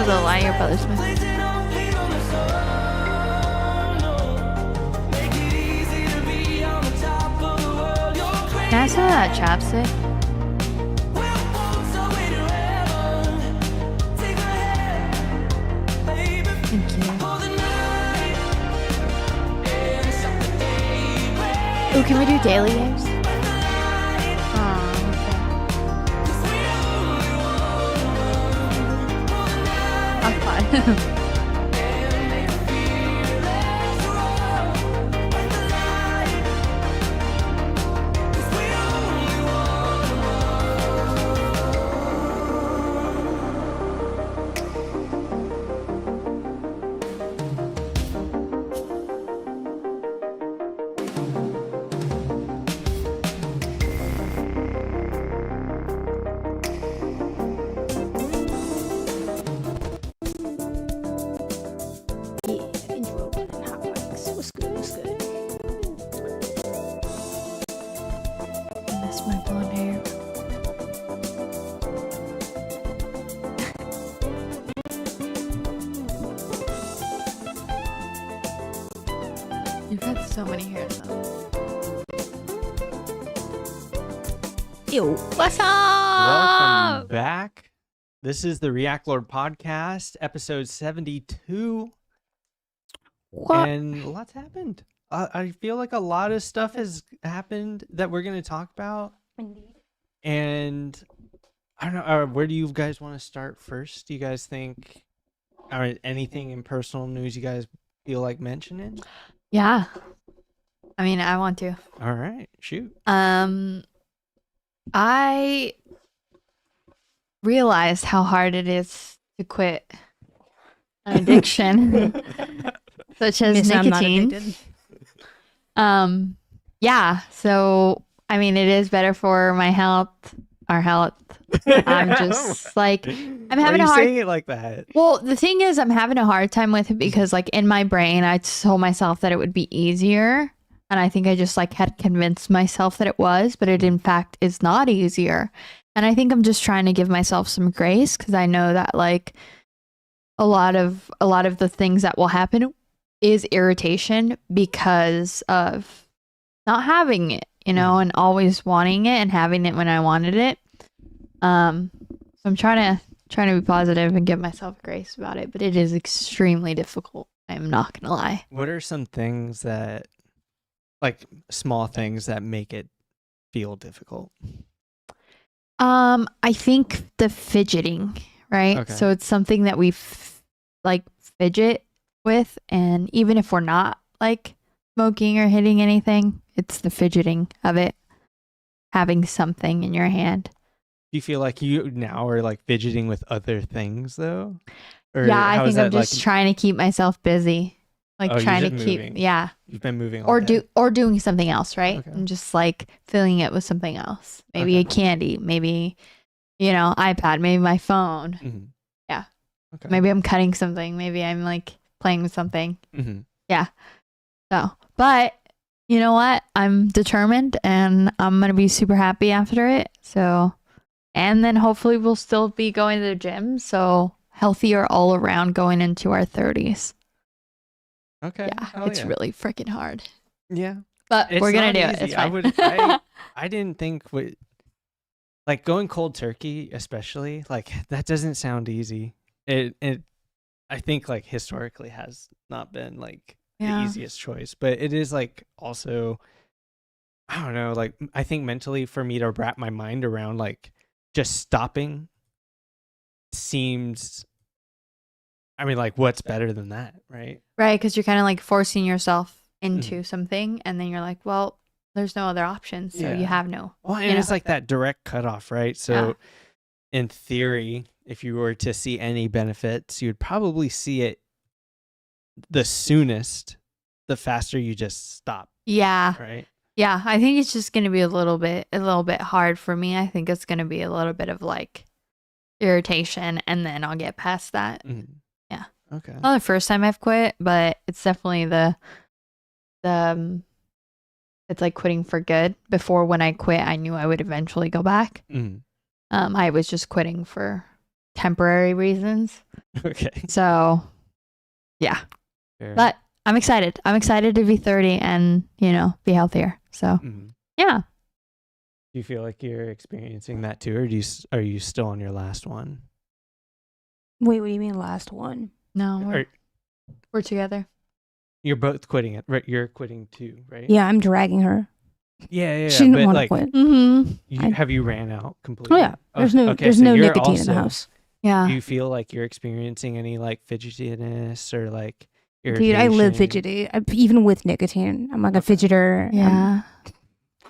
was a Lion Brothers movie. Can I smell that chapstick? Thank you. Oh, can we do daily games? Oh, okay. I'm fine. My blonde hair. You've had so many hairs though. Ew. What's up? Welcome back. This is the React Lord podcast, episode 72. What? And lots happened. I feel like a lot of stuff has happened that we're going to talk about. Indeed. And I don't know, where do you guys want to start first? Do you guys think, or anything in personal news you guys feel like mentioning? Yeah. I mean, I want to. All right, shoot. I realized how hard it is to quit an addiction, such as nicotine. Yeah, so I mean, it is better for my health, our health. I'm just like, I'm having a hard saying it like that. Well, the thing is, I'm having a hard time with it because like in my brain, I told myself that it would be easier. And I think I just like had convinced myself that it was, but it in fact is not easier. And I think I'm just trying to give myself some grace because I know that like a lot of the things that will happen is irritation because of not having it, you know, and always wanting it and having it when I wanted it. So I'm trying to be positive and give myself grace about it, but it is extremely difficult. I'm not gonna lie. What are some things that, like small things that make it feel difficult? I think the fidgeting, right? Okay. So it's something that we like fidget with, and even if we're not like smoking or hitting anything, it's the fidgeting of it, having something in your hand. Do you feel like you now are like fidgeting with other things though? Or yeah, I how is think I'm that, just trying to keep myself busy, like Oh, you're trying to just keep, moving. yeah, You've been moving all day. doing something else, right? Okay. And just like filling it with something else, maybe Okay. a candy, maybe iPad, maybe my phone. Mhm. Yeah. Okay. Maybe I'm cutting something. Maybe I'm like playing with something. Mm-hmm. Yeah. So, but you know what? I'm determined and I'm going to be super happy after it. So, and then hopefully we'll still be going to the gym. So healthier all around going into our 30s. Okay. Yeah. Hell It's yeah. really freaking hard. Yeah. But It's we're going to not do it. easy. It's fine. I didn't think like going cold turkey, especially, like that doesn't sound easy. It I think like historically has not been like the Yeah. easiest choice, but it is like also, I don't know, like I think mentally for me to wrap my mind around like just stopping seems, I mean, like what's better than that, right? Right. Because you're kind of like forcing yourself into something and then you're like, well, there's no other option. So you Yeah. have no. Well, and it's like that direct cutoff, right? So in theory, if you were to see any benefits, you'd probably see it the soonest, the faster you just stop, Yeah. right? Yeah, I think it's just going to be a little bit hard for me. I think it's going to be a little bit of like irritation and then I'll get past that. Mhm. Yeah. Okay. Not the first time I've quit, but it's definitely the it's like quitting for good. Before when I quit, I knew I would eventually go back. Mhm. I was just quitting for temporary reasons. Okay. So, yeah. Fair. But I'm excited. I'm excited to be 30 and, be healthier. So, yeah. Do you feel like you're experiencing that too, or are you still on your last one? Wait, what do you mean last one? No, we're together. You're both quitting it, right? You're quitting too, right? Yeah, I'm dragging her. Yeah. She didn't but want to like, quit. Mm-hmm. have you ran out completely? Oh yeah, there's no so you're nicotine in the also- house. Yeah. Do you feel like you're experiencing any like fidgetiness or like Dude, I live irritation? fidgety. Even with nicotine, I'm like a fidgeter. Yeah. I'm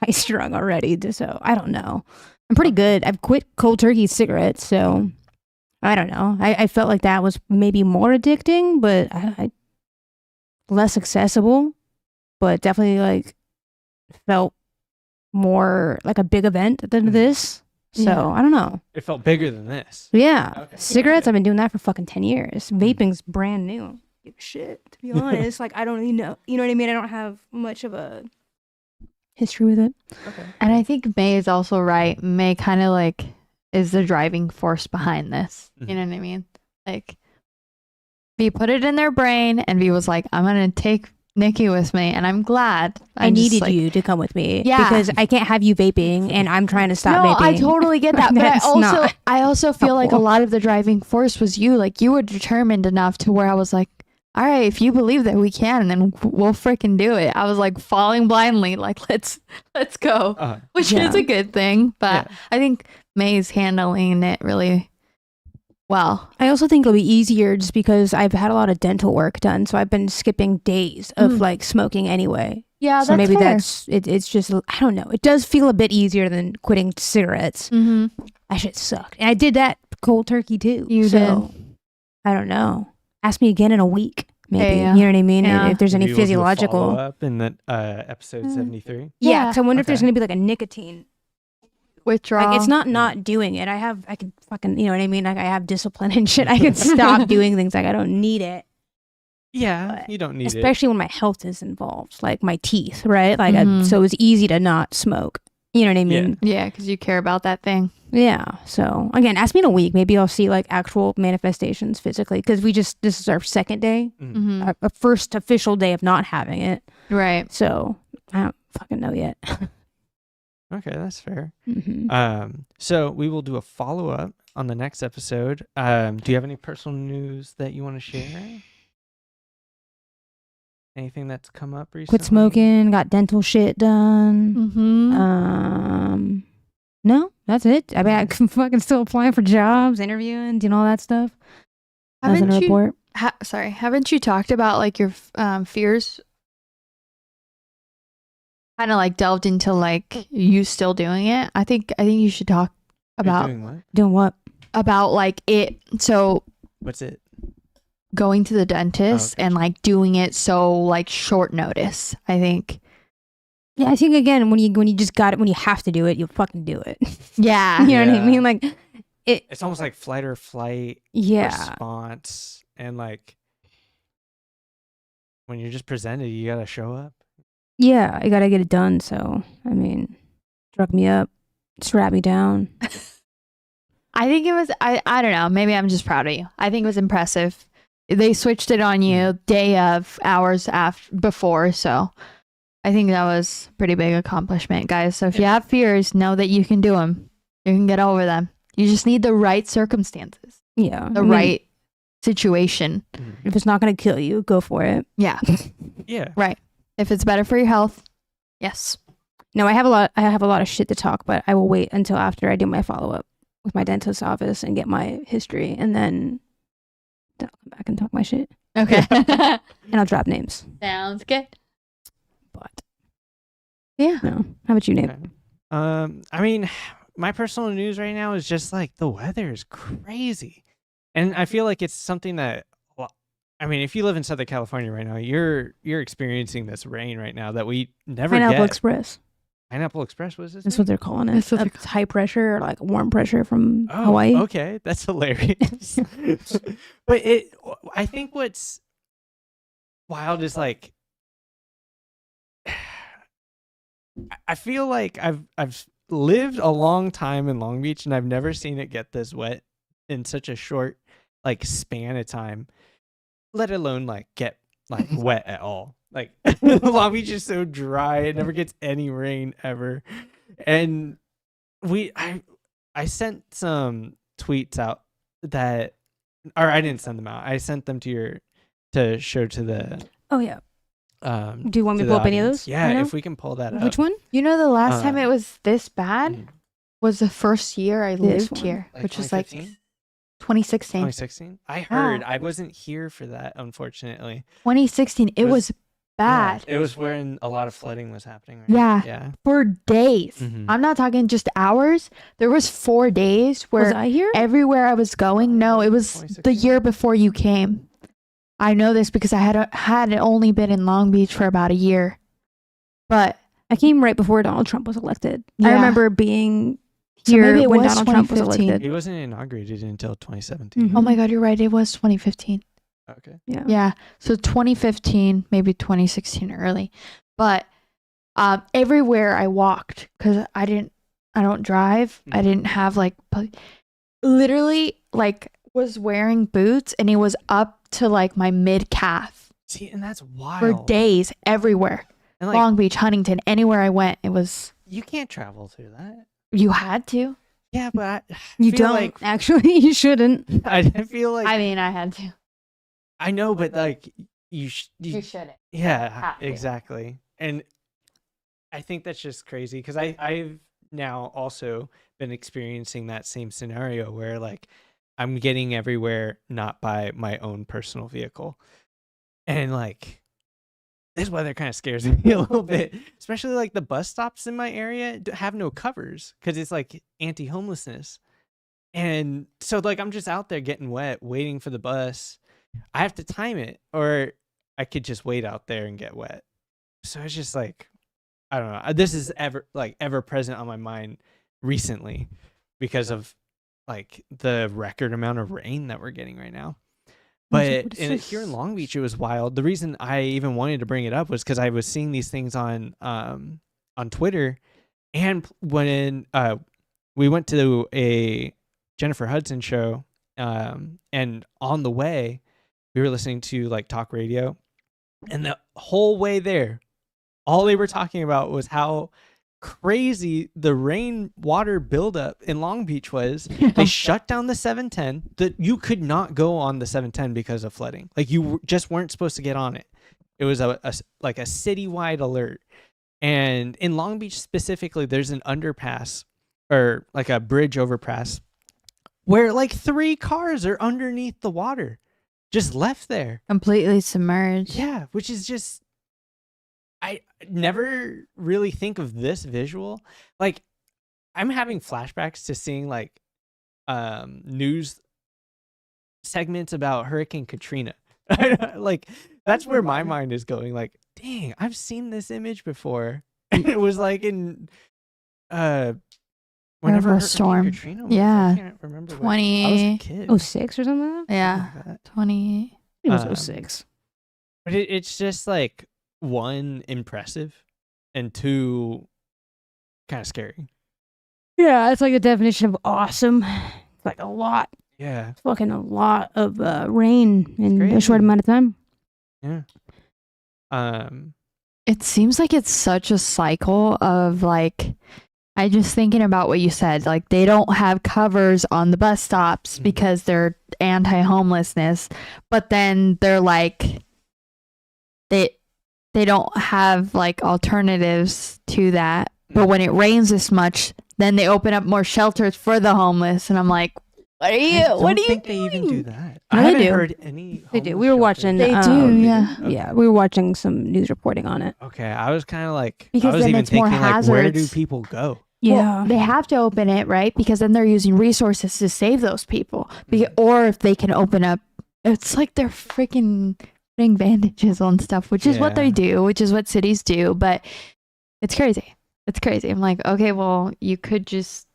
high strung already, so I don't know. I'm pretty good. I've quit cold turkey cigarettes, so I don't know. I felt like that was maybe more addicting, but I less accessible, but definitely like felt more like a big event than this. So Yeah. I don't know. It felt bigger than this. Yeah. Okay. Cigarettes, I've been doing that for fucking 10 years. Vaping's brand new. Give a shit, to be honest. Like, I don't even know. You know what I mean? I don't have much of a history with it. Okay. And I think May is also right. May kind of like is the driving force behind this. You know what I mean? Like, V put it in their brain, and V was like, I'm going to take Nikki with me. And I'm glad. I needed you to come with me. Yeah. Because I can't have you vaping, and I'm trying to stop vaping. No, I totally get that. But I also feel like a helpful. lot of the driving force was you. Like, you were determined enough to where I was like, all right, if you believe that we can, then we'll freaking do it. I was like falling blindly, like let's go, which is a good thing. But I think May's handling it really well. I also think it'll be easier just because I've had a lot of dental work done, so I've been skipping days of like smoking anyway. Yeah, so that's maybe fair. that's it. It's just I don't know. It does feel a bit easier than quitting cigarettes. Mm-hmm. That shit sucked, and I did that cold turkey too. You did. I don't know. Ask me again in a week, maybe. Yeah. You know what I mean? Yeah. If there's any Maybe we'll do a physiological. follow-up in the episode 73. Yeah, because I wonder if there's Okay. gonna be like a nicotine. Withdrawal. Like it's not doing it. I can fucking, you know what I mean? Like I have discipline and shit. I can stop doing things. Like I don't need it. Yeah, But you don't need especially when my health is involved, like my teeth, right? Like Mhm. so it's easy to not smoke. You know what I mean? Yeah, because you care about that thing. Yeah. So again, ask me in a week. Maybe I'll see like actual manifestations physically because this is our second day, it. Mm-hmm. a first official day of not having it. Right. So I don't fucking know yet. Okay, that's fair. Mm-hmm. So we will do a follow-up on the next episode. Do you have any personal news that you want to share? Anything that's come up recently? Quit smoking. Got dental shit done. Mm-hmm. No, that's it. I mean, I'm fucking still applying for jobs, interviewing, doing all that stuff. Nothing to report. Haven't you talked about like your fears? Kind of like delved into like you still doing it. I think you should talk You're about doing what? Doing what? about like it. So What's it? going to the dentist and like doing it so like short notice. I think. Yeah, I think again when you just got it, when you have to do it, you fucking do it. Yeah. You know what I Yeah. mean? Like It's almost like flight or flight response, and like when you're just presented, you gotta show up. Yeah, I gotta get it done. So I mean, drug me up, strap me down. I think it was. I don't know. Maybe I'm just proud of you. I think it was impressive. They switched it on you day of, hours before. So I think that was a pretty big accomplishment, guys. So if you have fears, know that you can do them. You can get over them. You just need the right circumstances, Yeah, the right situation. If it's not gonna kill you, go for it. Yeah. Yeah. Right. If it's better for your health, yes. No, I have a lot of shit to talk, but I will wait until after I do my follow up with my dentist's office and get my history, and then I'll come back and talk my shit, Okay. and I'll drop names. Sounds good. But Yeah. no, how about you, Nate? Okay. I mean, my personal news right now is just like the weather is crazy, and I feel like it's something that. I mean, if you live in Southern California right now, you're experiencing this rain right now that we never Pineapple get. Express. Pineapple Express was this? That's what they're calling it. That's what they're It's high pressure or like warm pressure from Hawaii. Okay, that's hilarious. But I think what's wild is like, I feel like I've lived a long time in Long Beach and I've never seen it get this wet in such a short like span of time, let alone like get like wet at all. Like Long Beach is so dry, it never gets any rain ever. And I sent some tweets out that, or I didn't send them out. I sent them to show to the Oh yeah. Do you want me to the pull up any of audience. those? Yeah, right now? if we can pull that up. Which one? You know, the last time it was this bad Mm. was the first year I This lived one. here, Like which was like 2015? 2016. 2016? I heard. I wasn't here for that, unfortunately. 2016. It was bad. Yeah, it was when a lot of flooding was happening, right? Yeah. Yeah. For days. Mhm. I'm not talking just hours. There was 4 days Was where I here? everywhere I was going, no, it was the 2016? year before you came. I know this because I had only been in Long Beach for about a year. But I came right before Donald Trump was elected. I Yeah. remember being So here maybe it when was Donald Trump was 2015. elected. He wasn't inaugurated until 2017. Mhm. oh my God, you're right. It was 2015. Okay. Yeah. Yeah. So 2015, maybe 2016 early. But everywhere I walked, because I don't drive. I didn't have like, literally like was wearing boots and it was up to like my mid calf See, and that's wild. for days everywhere. And like, Long Beach, Huntington, anywhere I went, it was, you can't travel through that. you had to. Yeah, but I You feel don't like actually. You shouldn't. I feel like I mean, I had to. I know, but like you shouldn't. yeah, have to. exactly. And I think that's just crazy because I've now also been experiencing that same scenario where like I'm getting everywhere not by my own personal vehicle. And like this weather kind of scares me a little bit, especially like the bus stops in my area have no covers because it's like anti-homelessness. And so like I'm just out there getting wet, waiting for the bus. I have to time it, or I could just wait out there and get wet. So it's just like, I don't know. This is ever present on my mind recently because of like the record amount of rain that we're getting right now. But What is here in this? Long Beach, it was wild. The reason I even wanted to bring it up was because I was seeing these things on Twitter, and when we went to a Jennifer Hudson show, and on the way, we were listening to like talk radio, and the whole way there, all they were talking about was how crazy the rainwater buildup in Long Beach was. They shut down the 710. That you could not go on the 710 because of flooding. Like you just weren't supposed to get on it. It was like a citywide alert. And in Long Beach specifically, there's an underpass or like a bridge overpass where like 3 cars are underneath the water, just left there. Completely submerged. Yeah, which is just, I never really think of this visual. Like I'm having flashbacks to seeing like news segments about Hurricane Katrina. Like that's where my mind is going. Like, dang, I've seen this image before. And it was like in whenever Hurricane storm. Katrina was. Yeah. I can't remember. I was a kid. 06 or something? Yeah. Something like that. 20. It was Um, 06. But it's just like, 1, impressive, and 2, kind of scary. Yeah, it's like a definition of awesome. It's like a lot. Yeah. Fucking a lot of rain in a short crazy. amount of time. Yeah. It seems like it's such a cycle of like, I just thinking about what you said, like they don't have covers on the bus stops Mhm. because they're anti-homelessness, but then they're like, they don't have like alternatives to that. But when it rains this much, then they open up more shelters for the homeless, and I'm like, what are you? What are you think doing? they even do that? No, I they haven't do. heard any. They do. homeless We were shelters. watching. They do, Oh, they yeah. do? Okay. Yeah, we were watching some news reporting on it. Okay, I was kind of like, Because I was then even it's more thinking like, where do hazards. people go? Well, they have to open it, right? Because then they're using resources to save those people. Or if they can open up, it's like they're freaking putting bandages on stuff, which is what they Yeah. do, which is what cities do. But it's crazy. It's crazy. I'm like, okay, well, you could just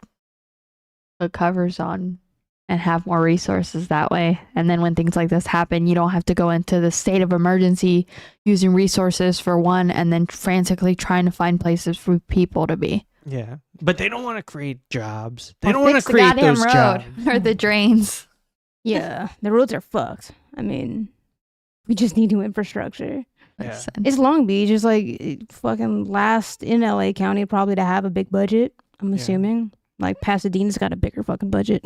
put covers on and have more resources that way. And then when things like this happen, you don't have to go into the state of emergency using resources for one and then frantically trying to find places for people to be. Yeah, but they don't want to create jobs. They Or don't want to fix the create goddamn those road jobs. or the drains. Yeah, the roads are fucked. I mean, we just need new infrastructure. Yeah. Listen. It's Long Beach. It's like fucking last in LA County probably to have a big budget. I'm Yeah. assuming. Like Pasadena's got a bigger fucking budget.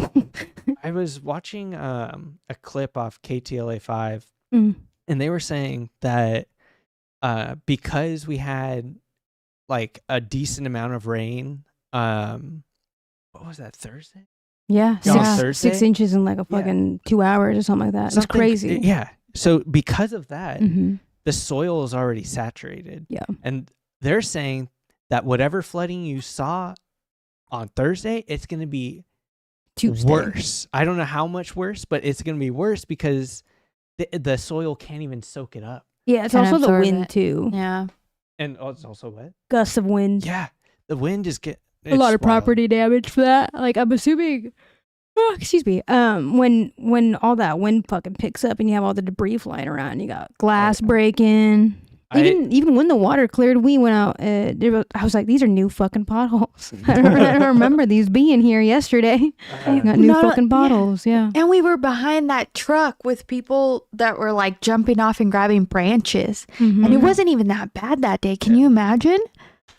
I was watching a clip off KTLA 5, Mm. and they were saying that because we had like a decent amount of rain, what was that, Thursday? Yeah, Yeah, 6 Thursday? inches in like a Yeah. fucking 2 hours or something like that. It's Something- crazy. Yeah. So because of that, hmm the soil is already saturated. Yeah. And they're saying that whatever flooding you saw on Thursday, it's going to be Tuesday. worse. I don't know how much worse, but it's going to be worse because the soil can't even soak it up. Yeah, it's Can also the absorb wind it. too. Yeah. And it's also wet. Gusts of wind. Yeah. The wind is A lot of property damage for that. Like I'm assuming. Oh, excuse me. When all that wind fucking picks up and you have all the debris flying around, you got glass yeah. breaking. Even when the water cleared, we went out. I was like, these are new fucking potholes. I don't remember these being here yesterday. Got new No, fucking yeah. potholes. Yeah. And we were behind that truck with people that were like jumping off and grabbing branches. Mhm. And it wasn't even that bad that day. Can you imagine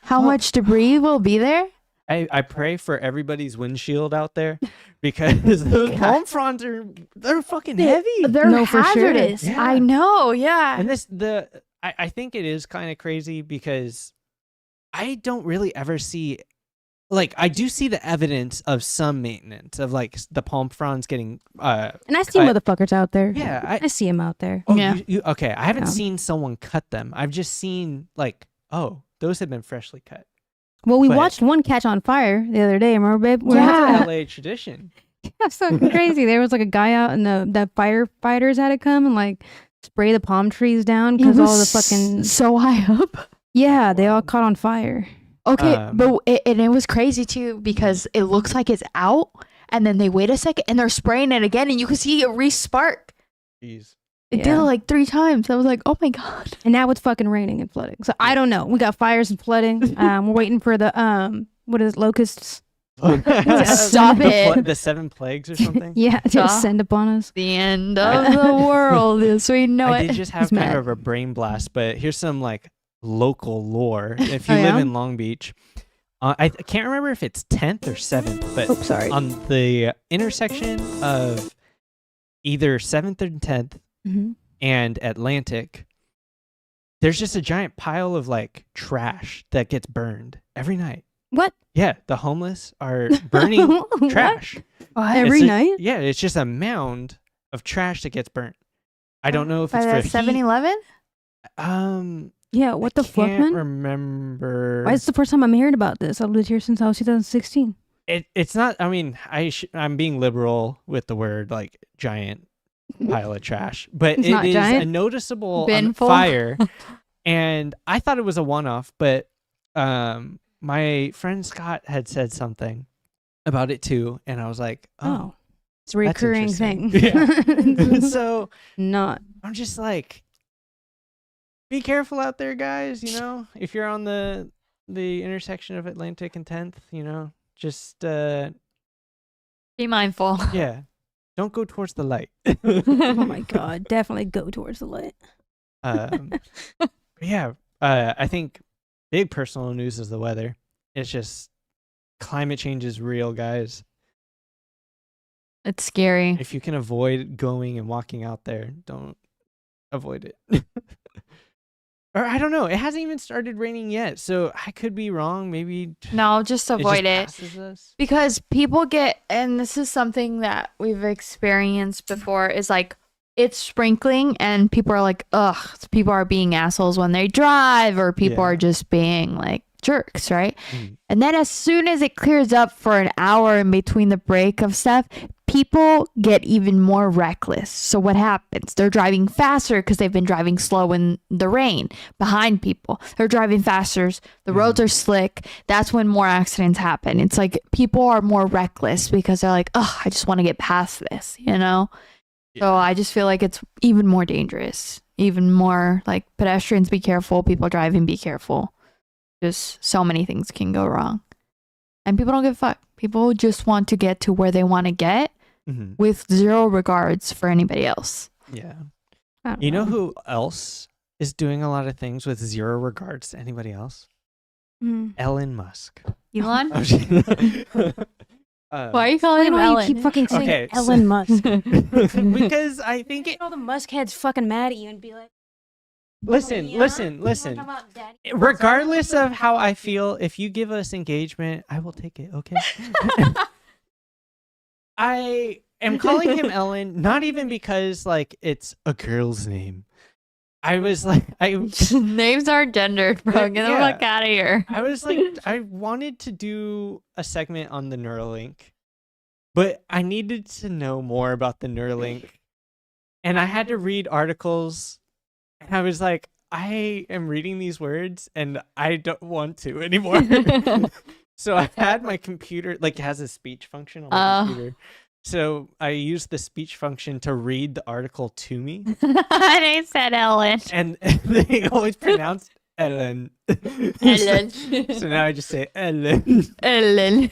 how Well- much debris will be there? I pray for everybody's windshield out there because those palm fronds they're fucking heavy. They're No, for sure. hazardous. Yeah. I know. Yeah. And I think it is kind of crazy because I don't really ever see, like, I do see the evidence of some maintenance of like the palm fronds getting And I see cut. motherfuckers out there. Yeah, I see them out there. Oh, Yeah. okay. I haven't Yeah. seen someone cut them. I've just seen like, oh, those have been freshly cut. Well, we But- watched one catch on fire the other day. Remember, babe? We Yeah. went- That's an LA tradition. That's so crazy. There was like a guy out and the firefighters had to come and like spray the palm trees down because all the fucking so high up. yeah, they all caught on fire. Okay, but it was crazy too because it looks like it's out, and then they wait a second and they're spraying it again, and you can see a re-spark. Jeez. It did it like 3 times. I was like, oh my god. And now it's fucking raining and flooding. So I don't know. We got fires and flooding. We're waiting for the what is it, locusts? Stop it. The 7 plagues or something. Yeah, to Stop. descend upon us. The end of the world as we know I it. did just have He's kind mad. of a brain blast, but here's some like local lore. If you Oh, live yeah? in Long Beach, I can't remember if it's 10th or 7th, but Oh, sorry. on the intersection of either 7th or 10th hmm and Atlantic, there's just a giant pile of like trash that gets burned every night. What? Yeah, the homeless are burning What? trash. What? Every It's night? Yeah, it's just a mound of trash that gets burnt. I don't know if By it's that for heat. 7-Eleven? Yeah, what the fuck, Can't man? remember. Why is this the first time I'm hearing about this? I've lived here since I was 2016. It's not. I mean, I'm being liberal with the word like giant pile of trash, but It's it not is a giant. noticeable Bin full? fire. And I thought it was a one-off, but my friend Scott had said something about it too, and I was like, Oh, it's a that's recurring interesting. thing. So Not. I'm just like, be careful out there, guys. You know, if you're on the intersection of Atlantic and 10th, you know, just Be mindful. yeah, don't go towards the light. Oh my god, definitely go towards the light. But yeah, I think big personal news is the weather. It's just climate change is real, guys. It's scary. If you can avoid going and walking out there, don't avoid it. Or I don't know. It hasn't even started raining yet, so I could be wrong. Maybe No, just avoid it. passes us. Because people get, and this is something that we've experienced before, is like it's sprinkling and people are like, ugh, people are being assholes when they drive, or people Yeah. are just being like jerks, right? Mhm. And then as soon as it clears up for an hour in between the break of stuff, people get even more reckless. So what happens? They're driving faster because they've been driving slow in the rain behind people. They're driving faster. The roads are slick. That's when more accidents happen. It's like people are more reckless because they're like, oh, I just want to get past this, you know? So I just feel like it's even more dangerous, even more like pedestrians, be careful. People driving, be careful. Just so many things can go wrong. And people don't give a fuck. People just want to get to where they want to get with zero regards for anybody else. Yeah. You know who else is doing a lot of things with zero regards to anybody else? Elon Musk. Elon? I'm just kidding. Why are you calling him Why Ellen? you keep fucking saying Okay, so- Elon Musk? Because I think it. All the Musk heads fucking mad at you and be like, Listen. Regardless of how I feel, if you give us engagement, I will take it. Okay. I am calling him Ellen, not even because like it's a girl's name. I was like, Names are gendered, bro. Get the fuck out of here. I was like, I wanted to do a segment on the Neuralink, but I needed to know more about the Neuralink, and I had to read articles. And I was like, I am reading these words, and I don't want to anymore. So I had my computer, like, it has a speech function on my computer. So I used the speech function to read the article to me. And I said Ellen. And they always pronounced Ellen. Ellen. So now I just say Ellen. Ellen.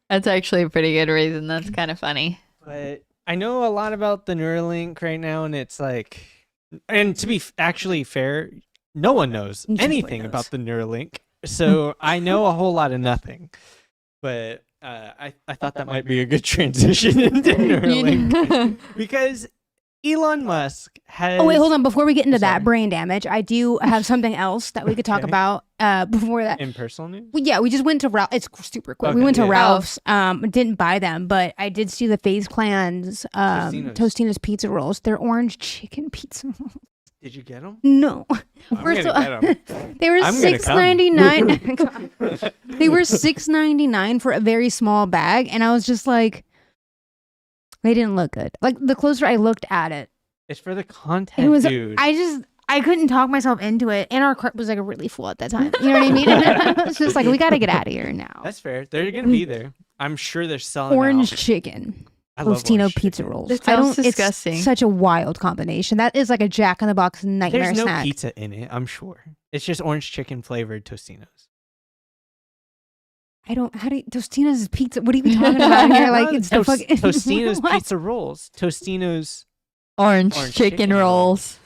That's actually a pretty good reason. That's kind of funny. But I know a lot about the Neuralink right now, and it's like, and to be actually fair, no one knows anything about the Neuralink. So I know a whole lot of nothing. But I thought that might be a good transition into Neuralink. Because Elon Musk has... Oh, wait, hold on. Before we get into that brain damage, I do have something else that we could talk about before that. In personal news? Yeah, we just went to Ralph. It's super quick. We went to Ralph's. Didn't buy them, but I did see the FaZe Clan's Tostino's pizza rolls. They're orange chicken pizza rolls. Did you get them? No. First of all, they were $6.99. They were $6.99 for a very small bag, and I was just like, they didn't look good. Like, the closer I looked at it, it's for the content, dude. I couldn't talk myself into it, and our cart was like really full at that time. You know what I mean? It's just like, we got to get out of here now. That's fair. They're gonna be there. I'm sure they're selling orange out. chicken. I love Tostino orange pizza chicken. rolls. It sounds disgusting. It's such a wild combination. That is like a Jack in the Box nightmare There's no snack. pizza in it, I'm sure. It's just orange chicken flavored Tostinos. Tostino's is pizza. What are you talking about here? Like, it's the fucking Tostino's What? pizza rolls. Tostino's Orange chicken rolls.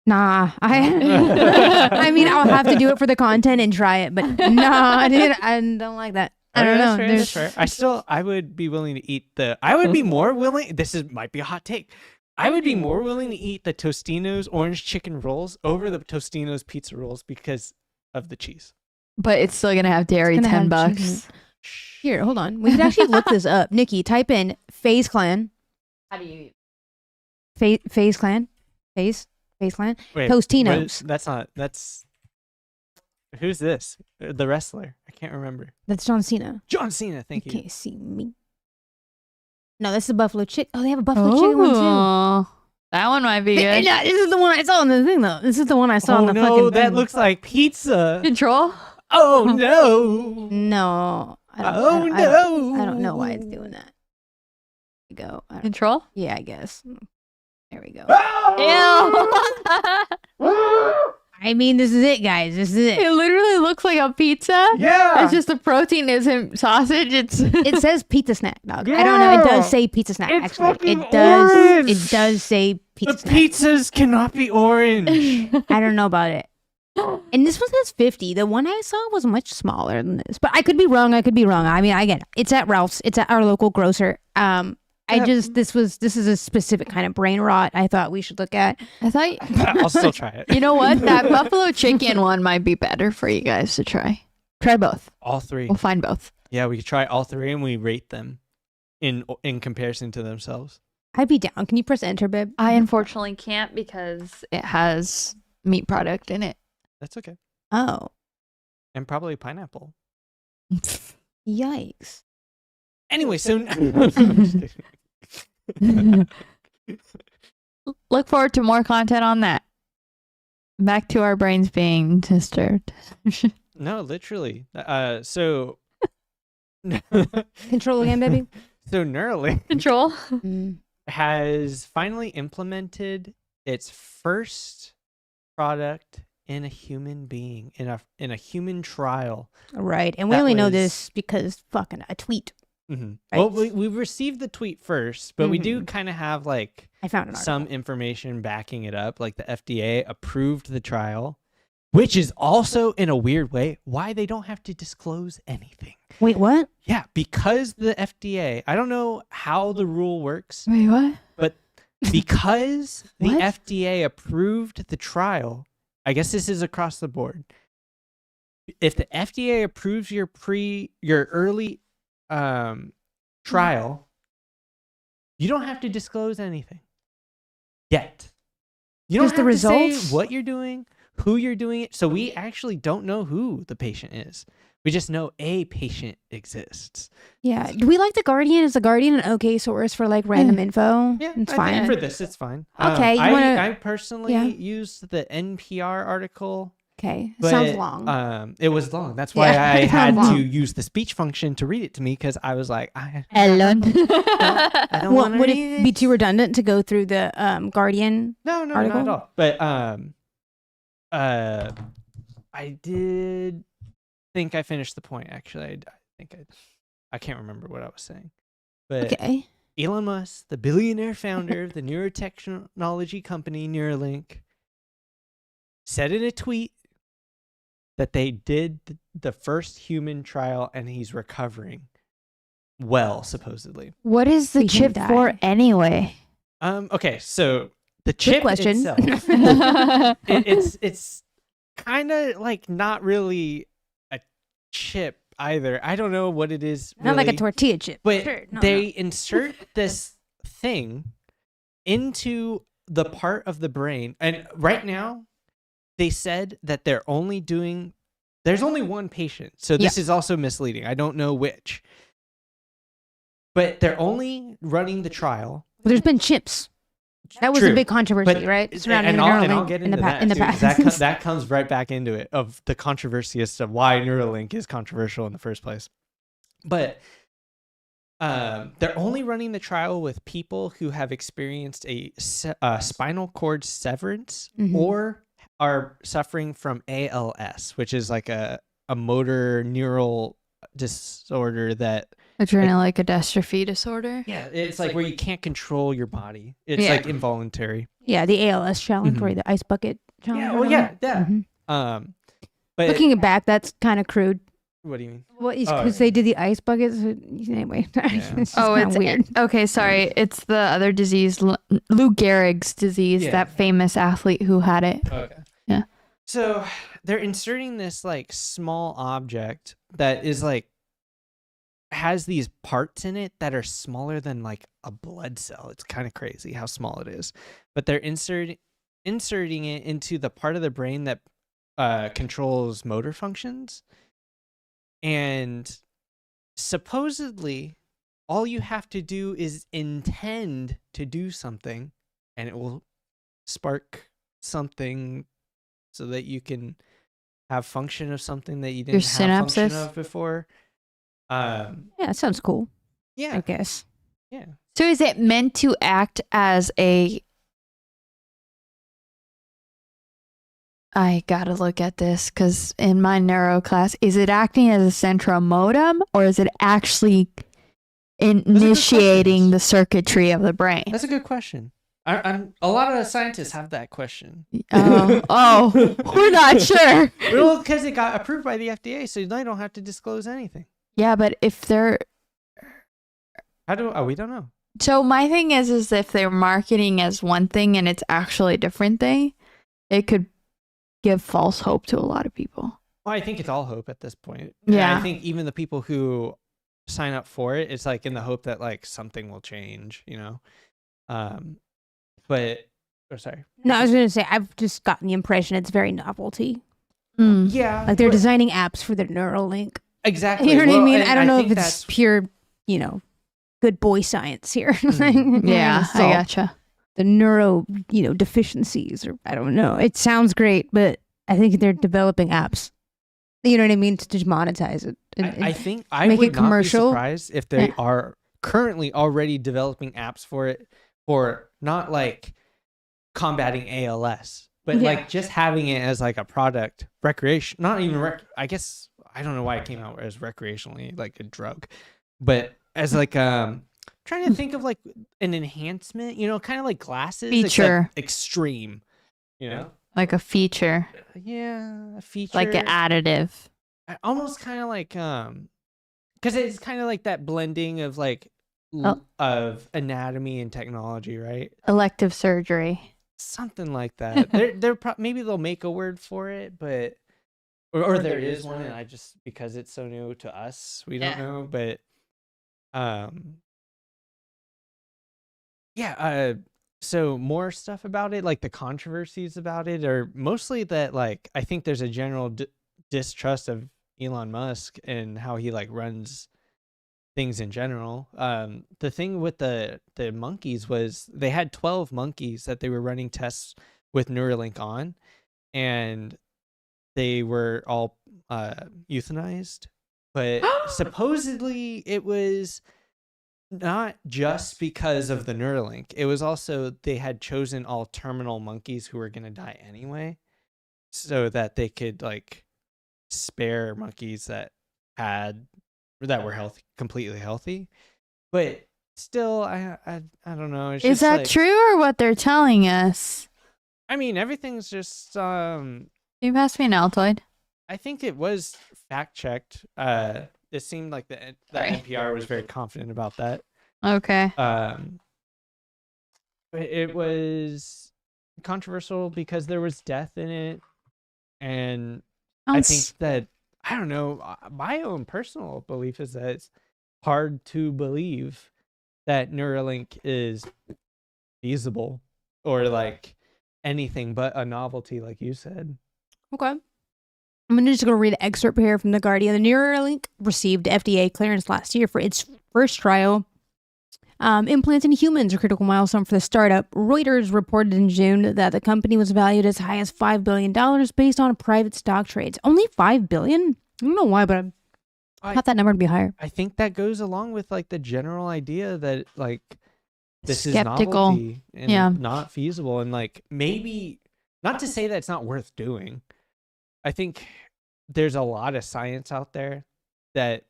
Nah, I mean, I'll have to do it for the content and try it, but nah, dude, I don't like that. I don't know. That's fair. I would be willing to eat might be a hot take. I would be more willing to eat the Tostino's orange chicken rolls over the Tostino's pizza rolls because of the cheese. But it's still gonna have dairy. It's gonna have $10. cheese. Here, hold on. We could actually look this up. Nikki, type in FaZe Clan. How do you? FaZe Clan. FaZe Clan. Wait, Tostino's. That's who's this? The wrestler. I can't remember. That's John Cena. John Cena, thank you. Can't see me. No, that's the buffalo chicken. Oh, they have a buffalo chicken one too. That one might be good. This is the one I saw in the thing, though. This is the one I saw in the fucking thing. That looks like pizza. Control? Oh no. No. I don't know why it's doing that. There we go. Control? Yeah, I guess. There we go. Ew. I mean, this is it, guys. This is it. It literally looks like a pizza. Yeah. It's just the protein isn't sausage. It says pizza snack, dog. Yeah. I don't know. It does say pizza snack, It's actually. fucking It does. orange. It does say pizza The snack. pizzas cannot be orange. I don't know about it. And this one says 50. The one I saw was much smaller than this. But I could be wrong. I mean, I get it. It's at Ralph's. It's at our local grocer. This is a specific kind of brain rot I thought we should look at. I thought, I'll still try it. you know what? That buffalo chicken one might be better for you guys to try. Try both. All three. We'll find both. Yeah, we could try all three and we rate them in comparison to themselves. I'd be down. Can you press enter, babe? I unfortunately can't because it has meat product in it. That's okay. Oh, And probably pineapple. yikes. Anyway, so Look forward to more content on that. Back to our brains being disturbed. no, literally. So Control again, baby. So Neuralink Control. has finally implemented its first product in a human being, in a human trial. Right. And we That only know was- this because fucking a tweet. Mm-hmm. Right. Well, we received the tweet first, but we do Mhm. kind of have like I found an some article. information backing it up. Like the FDA approved the trial, which is also in a weird way why they don't have to disclose anything. Wait, what? Yeah, because the FDA, I don't know how the rule works, Wait, what? but because the What? FDA approved the trial, I guess this is across the board. If the FDA approves your early trial, you don't have to disclose anything yet. You don't Just the have to say results? what you're doing, who you're doing it. So we actually don't know who the patient is. We just know a patient exists. Yeah. Do we like The Guardian? Is The Guardian an okay source for like random info? Yeah, It's I fine. think for this, it's fine. Okay, you I wanna- personally yeah. used the NPR article. Okay. But, Sounds long. It was long. That's why Yeah, I it had sounds to long. use the speech function to read it to me because I was like, Elon. I don't want to Would read it be too redundant to go through the Guardian? No, not article? at all. But I did think I finished the point. Actually, I can't remember what I was saying. But Okay. Elon Musk, the billionaire founder of the neurotechnology company Neuralink, said in a tweet that they did the first human trial and he's recovering well, supposedly. What is the We can chip for die. anyway? Okay, so the chip question. itself, it's kind of like not really a chip either. I don't know what it is. Not like a really. tortilla chip. But Sure. No, they no. insert this thing into the part of the brain. And right now, they said that there's only one patient. So this is also misleading. I don't know which. But they're only running the trial. There's been chips. That was True. a big controversy, But- right? Surrounding and the I'll Neuralink get in into the that in the too, 'cause past. that comes right back into it of the controversy as to why Neuralink is controversial in the first place. But they're only running the trial with people who have experienced a spinal cord severance Mhm. or are suffering from ALS, which is like a motor neural disorder that Adrenal dystrophy disorder. it's like where you can't control your body. It's Yeah. like involuntary. Yeah, the ALS challenge, Mhm. or the ice bucket challenge. Yeah, or well, whatever. yeah. Mhm. But Looking back, that's kind of crude. what do you mean? Well, Oh, because they did the ice buckets. Anyway, it's just Oh, kinda it's weird. Okay, sorry. It's the other disease, Lou Gehrig's disease, Yeah. that famous athlete who had it. Okay. Yeah. So they're inserting this like small object that is like has these parts in it that are smaller than like a blood cell. It's kind of crazy how small it is. But they're inserting it into the part of the brain that controls motor functions. And supposedly all you have to do is intend to do something and it will spark something so that you can have function of something that you didn't Your have function synapses? of before. Yeah, it sounds cool. I Yeah, guess. yeah. So is it meant to act as a... I gotta look at this because in my neuro class, is it acting as a central modem or is it actually initiating questions. the circuitry of the brain? That's a good question. I'm a lot of scientists have that question. Oh, we're not sure. Well, because it got approved by the FDA, so they don't have to disclose anything. Yeah, but if they're... We don't know. So my thing is if they're marketing as one thing and it's actually a different thing, it could give false hope to a lot of people. Well, I think it's all hope at this point. And Yeah. I think even the people who sign up for it, it's like in the hope that like something will change, you know? Sorry. No, I was gonna say I've just gotten the impression it's very novelty. Mm. Yeah. Like they're designing apps for their Neuralink. Exactly. You know what I Well, mean? and I don't know if think it's pure, good boy science here. Mhm. Yeah, I Solve gotcha. the neuro, deficiencies, or I don't know. It sounds great, but I think they're developing apps. You know what I mean? To monetize it. I think I make would it commercial. not be surprised if they Yeah. are currently already developing apps for it for not like combating ALS, But Yeah. like just having it as like a product, recreation, not even I guess I don't know why it came out as recreationally, like a drug, but as like trying to think of like an enhancement, kind of like glasses, Feature. except extreme, Like a feature, yeah, a feature, like an additive. almost kind of like because it's kind of like that blending of like of anatomy and technology, right? Elective surgery. Something like that. Maybe they'll make a word for it, but or there is one, and I just, because it's so new to us, we don't know. But yeah. So more stuff about it, like the controversies about it, are mostly that like I think there's a general distrust of Elon Musk and how he like runs things in general. The thing with the monkeys was they had 12 monkeys that they were running tests with Neuralink on, and they were all euthanized. But supposedly it was not just because of the Neuralink. It was also they had chosen all terminal monkeys who were going to die anyway, so that they could like spare monkeys that were healthy, completely healthy. But still, I don't know. It's Is just that like, true or what they're telling us? I mean, everything's just Can you pass me an Altoid? I think it was fact checked. It seemed like the Sorry. NPR was very confident about that. Okay. But it was controversial because there was death in it, and I think that, I don't know, my own personal belief is that it's hard to believe that Neuralink is feasible or like anything but a novelty, like you said. Okay. I'm just going to read an excerpt here from The Guardian. The Neuralink received FDA clearance last year for its first trial. Implants in humans, a critical milestone for the startup. Reuters reported in June that the company was valued as high as $5 billion based on private stock trades. Only $5 billion? I don't know why, but I thought that number would be higher. I think that goes along with like the general idea that like this Skeptical. is novelty and not feasible, and like maybe not to say that it's not worth doing. I think there's a lot of science out there that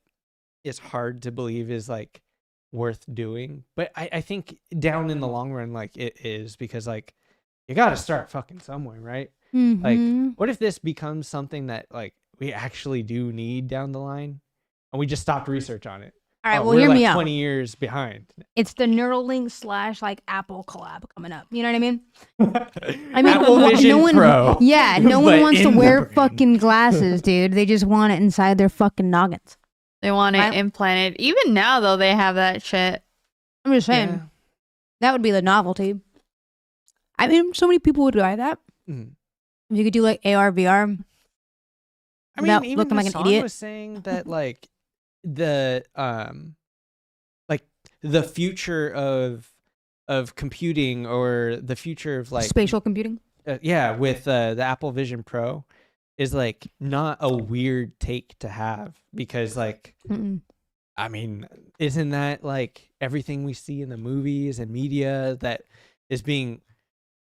is hard to believe is like worth doing, but I think down in the long run, like it is, because like you got to start fucking somewhere, right? Mm-hmm. Like, what if this becomes something that like we actually do need down the line, and we just stopped research on it? All right, well, we're hear like me out. 20 years behind. It's the Neuralink / like Apple collab coming up. You know what I mean? I mean, Apple Vision no one, Pro. Yeah, no one but wants to in the wear brain. fucking glasses, dude. They just want it inside their fucking noggins. They want it Right. implanted. Even now, though, they have that shit. I'm just saying. Yeah. That would be the novelty. I mean, so many people would buy that. Mm. If you could do like AR, VR. I mean, without even looking like an Hassan idiot. was saying that like the the future of computing, or the future of like Spatial computing. with the Apple Vision Pro is like not a weird take to have, because like Mm-mm. I mean, isn't that like everything we see in the movies and media that is being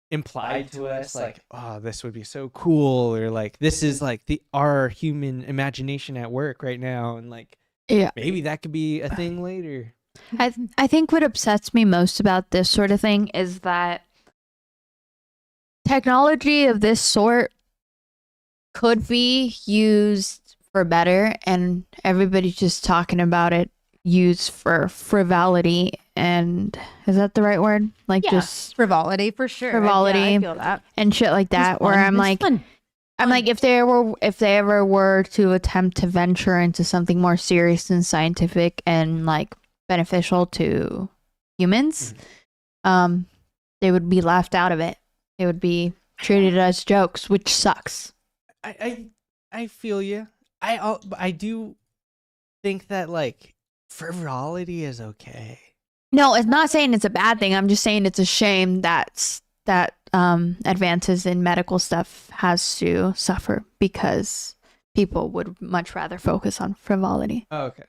implied to us, like, oh, this would be so cool, or like this is like our human imagination at work right now, and like maybe that could be a thing later. I think what upsets me most about this sort of thing is that technology of this sort could be used for better, and everybody's just talking about it used for frivolity. And is that the right word? Like just frivolity for sure. Frivolity. Yeah, I feel that. and shit like that. It's Where fun. I'm It's like, fun. if they ever were to attempt to venture into something more serious and scientific and like beneficial to humans, they would be laughed out of it. They would be treated as jokes, which sucks. I feel you. I do think that like frivolity is okay. No, it's not saying it's a bad thing. I'm just saying it's a shame that advances in medical stuff has to suffer because people would much rather focus on frivolity. Oh, okay.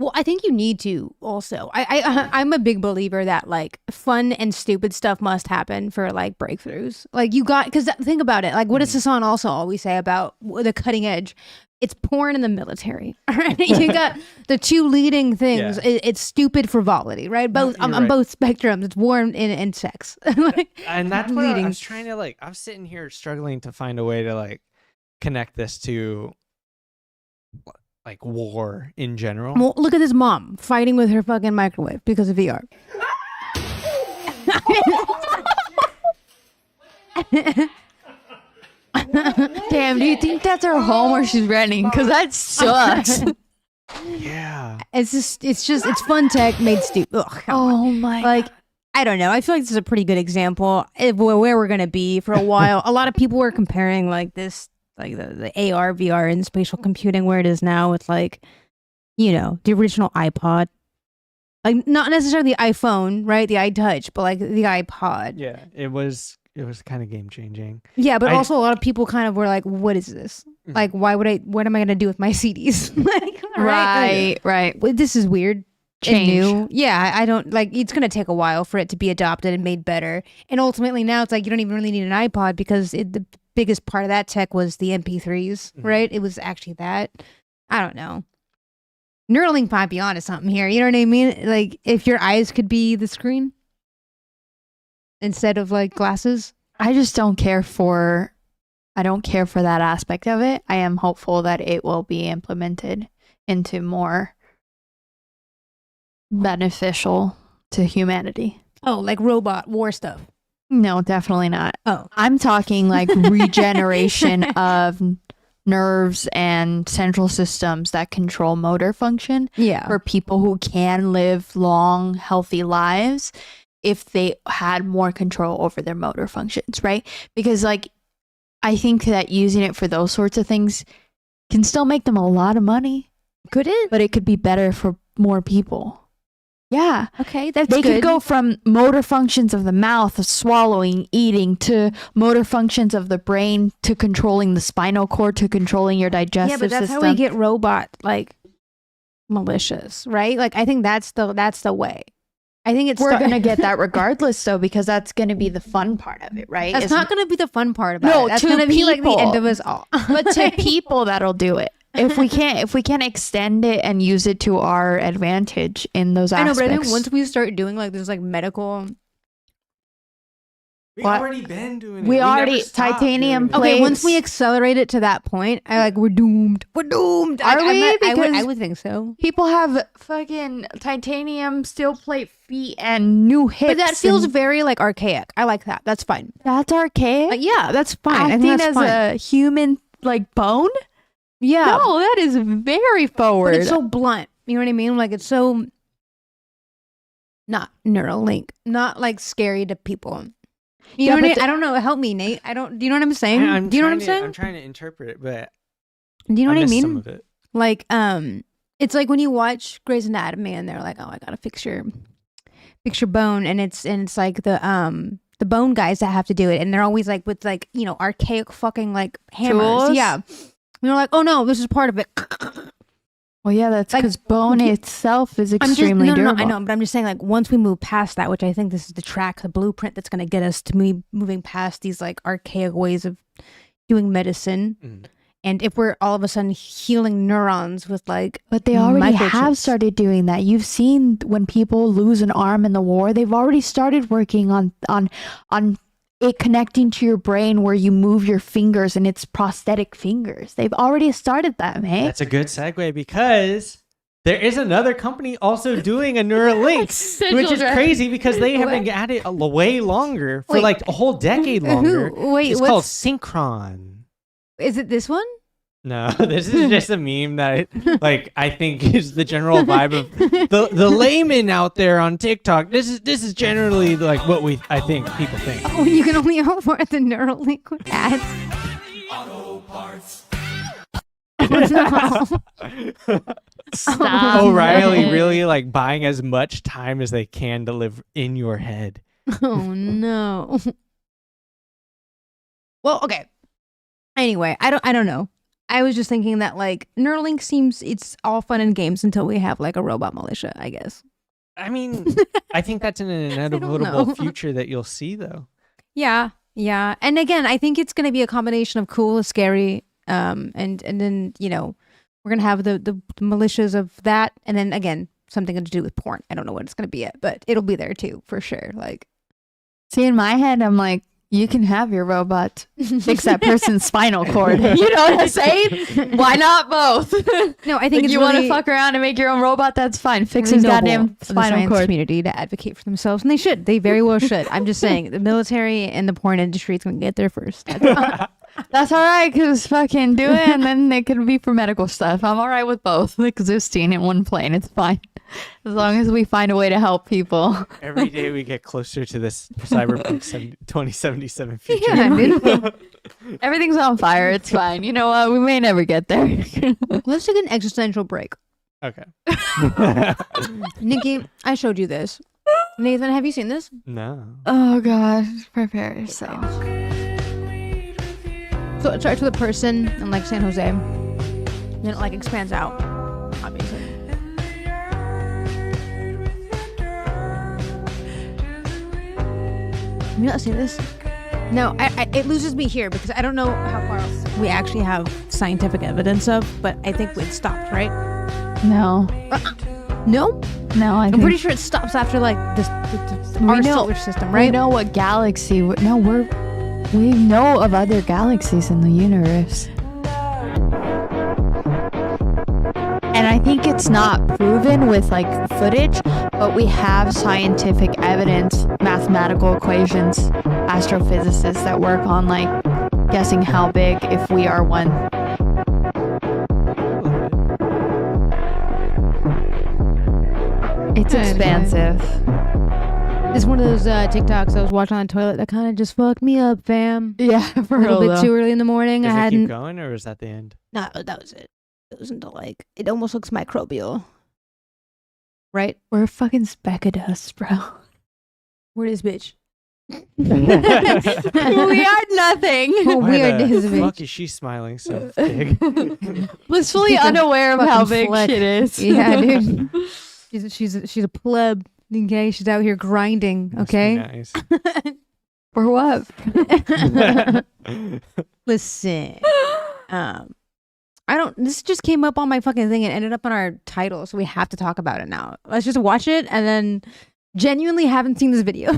Well, I think you need to also. I'm a big believer that like fun and stupid stuff must happen for like breakthroughs. Like you got, because think about it. Like what does Hassan also always say about the cutting edge? It's porn in the military. All right, you got the two leading things. Yeah. It's stupid frivolity, right? Both No, you're on right. both spectrums. It's war and sex. Like, And that's what I leading. was trying to like. I'm sitting here struggling to find a way to like connect this to like war in general. Well, look at this mom fighting with her fucking microwave because of VR. Damn, do you think that's her home or she's renting? Because that sucks. Yeah. It's fun tech made stupid. Ugh, come on. Oh my. Like, I don't know. I feel like this is a pretty good example of where we're going to be for a while. A lot of people were comparing like this, like the AR, VR and spatial computing where it is now with like, you know, the original iPod. Like not necessarily the iPhone, right? The iTouch, but like the iPod. Yeah. It was kind of game changing. Yeah, but also a lot of people kind of were like, what is this? Like, what am I going to do with my CDs? Like, Right. Well, this is weird. Change. And new. Yeah, I don't like. It's gonna take a while for it to be adopted and made better. And ultimately, now it's like you don't even really need an iPod because the biggest part of that tech was the MP3s, right? It was actually that. I don't know. Neuralink might be onto something here. You know what I mean? Like if your eyes could be the screen instead of like glasses. I just don't care for. I don't care for that aspect of it. I am hopeful that it will be implemented into more beneficial to humanity. Oh, like robot war stuff. No, definitely not. Oh, I'm talking like regeneration of nerves and central systems that control motor function yeah. for people who can live long, healthy lives if they had more control over their motor functions, right? Because like I think that using it for those sorts of things can still make them a lot of money. Could it? But it could be better for more people. Yeah. Okay, that's They good. could go from motor functions of the mouth, of swallowing, eating, to motor functions of the brain, to controlling the spinal cord, to controlling your digestive Yeah, but that's system. how we get robot like malicious, right? Like I think that's the way. I think it's We're going to get that regardless, though, because that's going to be the fun part of it, right? That's Is- not going to be the fun part about No, it. That's to going to be like the people. end of us all. but to people, that'll do it. If we can't extend it and use it to our advantage in those I know, aspects. but I think once we start doing like this like medical. We What? already been doing it. We never already- stopped titanium doing it. Okay, plates. once we accelerate it to that point, I like we're doomed. We're doomed. Are we? I Because- would think so. People have fucking titanium steel plate feet and new hips. But that feels and very like archaic. I like that. That's fine. that's archaic. Like, yeah, that's fine. I Acting think that's as fine. a human like bone. Yeah, No, that is very forward. but it's so blunt. You know what I mean? Like it's so not Neuralink, not like scary to people. You Yeah, know what I but mean? I don't know. Help me, Nate. I don't. Do you know what I'm saying? I'm Do you know what trying I'm to- saying? I'm trying to interpret it, but Do you know what I missed mean? some of it. Like, it's like when you watch Grey's Anatomy and they're like, "Oh, I gotta fix your bone," and it's like the bone guys that have to do it, and they're always like with like archaic fucking like hammers. Tools? Yeah, and they're like, "Oh no, this is part of it." well, yeah, that's like, because bone okay, itself is I'm just extremely no, durable. I know, but I'm just saying like once we move past that, which I think this is the track, the blueprint that's gonna get us to me moving past these like archaic ways of doing medicine. Mm. And if we're all of a sudden healing neurons with like, But they already have microchips. started doing that. You've seen when people lose an arm in the war, they've already started working on it connecting to your brain where you move your fingers and it's prosthetic fingers. They've already started that, man. That's a good segue because there is another company also doing a Neuralink, which is crazy because they have been at it way longer for Wait. like a whole decade longer. Wait, It's what's called Synchron. is it? This one? No, this is just a meme that I think is the general vibe of the layman out there on TikTok. This is generally like what I think people think. Oh, you can only afford the Neuralink with ads. Stop. O'Reilly really like buying as much time as they can to live in your head. Oh no. Well, okay. Anyway, I don't know. I was just thinking that like Neuralink seems it's all fun and games until we have like a robot militia, I guess. I mean, I think that's an know. inevitable future that you'll see, though. Yeah. And again, I think it's going to be a combination of cool, scary, and then, you know, we're going to have the militias of that. And then again, something to do with porn. I don't know what it's going to be yet, but it'll be there too, for sure. Like, see, in my head, I'm like, you can have your robot fix that person's spinal cord. You know what I'm saying? Why not both? No, I think Like, it's you really, want to fuck around and make your own robot? That's fine. Fix really his noble goddamn of the spinal science cord. community to advocate for themselves, and they should. They very well should. I'm just saying, the military and the porn industry is going to get there first. That's all right, because fucking do it, and then it could be for medical stuff. I'm all right with both existing in one plane. It's fine. As long as we find a way to help people. Every day we get closer to this Cyberpunk 2077 future. Yeah, dude. Everything's on fire. It's fine. You know what? We may never get there. Let's take an existential break. Okay. Nikki, I showed you this. Nathan, have you seen this? No. Oh, God. Prepare yourself. So it starts with a person in like San Jose. Then it like expands out, obviously. Have you not seen this? No, it loses me here because I don't know how far else we actually have scientific evidence of, but I think it stopped, right? No. No? No, I'm pretty sure it stops after like this our solar system, right? We know what galaxy. We know of other galaxies in the universe. And I think it's not proven with like footage, but we have scientific evidence, mathematical equations, astrophysicists that work on like guessing how big if we are one. It's expansive. It's one of those TikToks I was watching on the toilet that kind of just fucked me up, fam. Yeah, for A little real bit though. too early in the morning. Does I it hadn't. keep going, or is that the end? No, that was it. It was until like it almost looks microbial, right? We're a fucking speck of dust, bro. Where is bitch? We are nothing. Oh, Why weird the is fuck bitch. is she smiling so big? Blissfully She's a unaware of how fucking big slut. shit is. Yeah, dude. She's a pleb. Okay, she's out here grinding. Must be Okay. Nice. For what? Listen. I don't. This just came up on my fucking thing and ended up on our title, so we have to talk about it now. Let's just watch it and then. Genuinely haven't seen this video.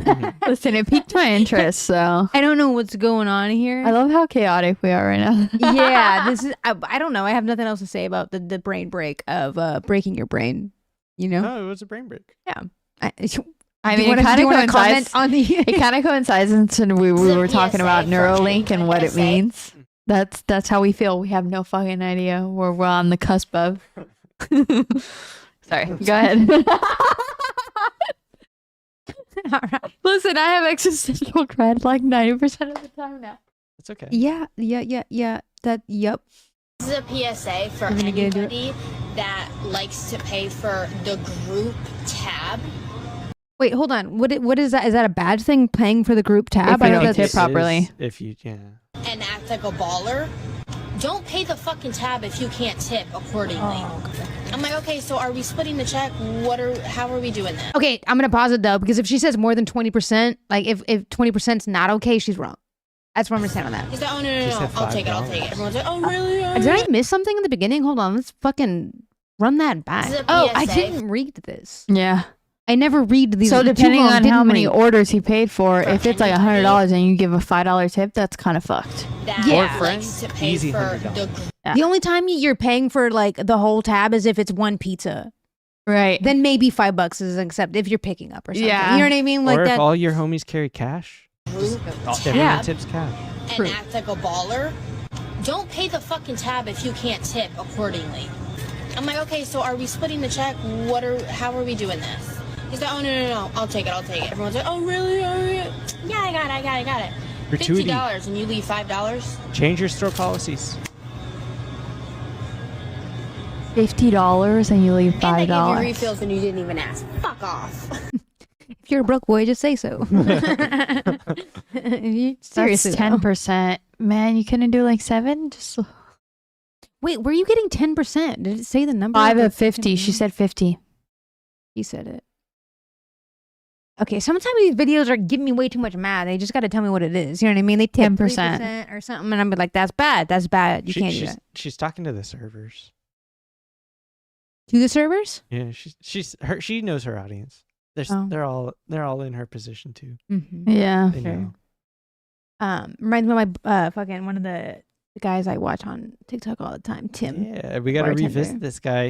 Listen, it piqued my interest, so I don't know what's going on here. I love how chaotic we are right now. Yeah, this is. I don't know. I have nothing else to say about the brain break of breaking your brain. You know. No, it was a brain break. I Do mean, you it wanna- kind do of you wanna coincides. comment on the. It kind of coincides into we were talking PSA about for Neuralink and what it PSA. means. That's how we feel. We have no fucking idea where we're on the cusp of. Sorry, go ahead. All right. Listen, I have existential dread like 90% of the time now. It's okay. Yeah. That. Yep. This is a PSA for We're gonna get into it. anybody that likes to pay for the group tab. Wait, hold on. What is that? Is that a bad thing? Paying for the group tab? If you I don't know tip that's It properly. is if you, yeah. And act like a baller. Don't pay the fucking tab if you can't tip accordingly. I'm like, okay, so are we splitting the check? How are we doing that? Okay, I'm gonna pause it though because if she says more than 20%, like if 20%'s not okay, she's wrong. That's where I'm gonna stand on that. He's like, oh, no, She no, no, said I'll take it, I'll take it. $5. Everyone's like, oh, really? Oh, Did really? I miss something in the beginning? Hold on, let's fucking run that back. This is a Oh, I PSA. didn't read this. Yeah. I never read these. So too depending long, on how didn't many read. orders he paid for, For if it's like anybody $100 and you give a $5 tip, that's kind of fucked. That Yeah. Or likes friends, to pay easy for $100. the group. Yeah. The only time you're paying for like the whole tab is if it's one pizza. Right. Then maybe $5 is accepted if you're picking up or something. Yeah. You know what I mean? Like or that. if all your homies carry cash, Group everyone Yeah. tips cash. and True. act like a baller. Don't pay the fucking tab if you can't tip accordingly. I'm like, okay, so are we splitting the check? How are we doing this? He's like, oh, no, no, no, I'll take it, I'll take it. Everyone's like, oh, really? Oh, really? Yeah, I got it. Gratuity. $50 and you leave $5. Change your store policies. $50 and you leave And they give you $5. refills and you didn't even ask. Fuck off. If you're a broke boy, just say so. That's Seriously, though. 10%. Man, you couldn't do like 7? Just Wait, where are you getting 10%? Did it say the number? 5 of 50. She said 50. He said it. Okay, sometimes these videos are giving me way too much math. They just got to tell me what it is. You know what I mean? They tip 10% 3% or something, and I'm like, that's bad. That's bad. You can't do that. She's talking to the servers. To the servers? Yeah, she knows her audience. Oh. They're all in her position too. Mm-hmm. Yeah. They know. Reminds me of my fucking one of the guys I watch on TikTok all the time, Tim. Yeah, we got to Bartender. revisit this guy.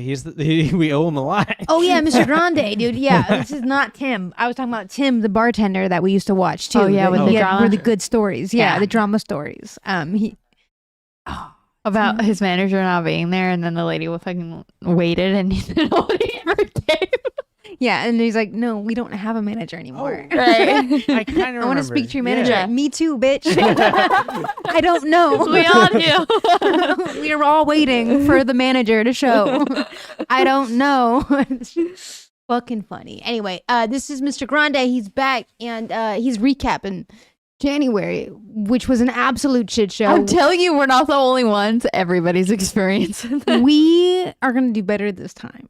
We owe him a lot. Oh yeah, Mr. Grande, dude. Yeah, this is not Tim. I was talking about Tim, the bartender that we used to watch too. Oh, yeah, with the he had drama. really good stories. Yeah, Yeah. the drama stories. About his manager not being there, and then the lady fucking waited, and nobody ever came. Yeah, and he's like, no, we don't have a manager anymore. Right. I kind of I want to speak to your manager. Yeah. Me too, bitch. I don't know. We all knew. We are all waiting for the manager to show. I don't know. It's fucking funny. Anyway, this is Mr. Grande. He's back and he's recapping January, which was an absolute shit show. I'm telling you, we're not the only ones. Everybody's experiencing that. We are going to do better this time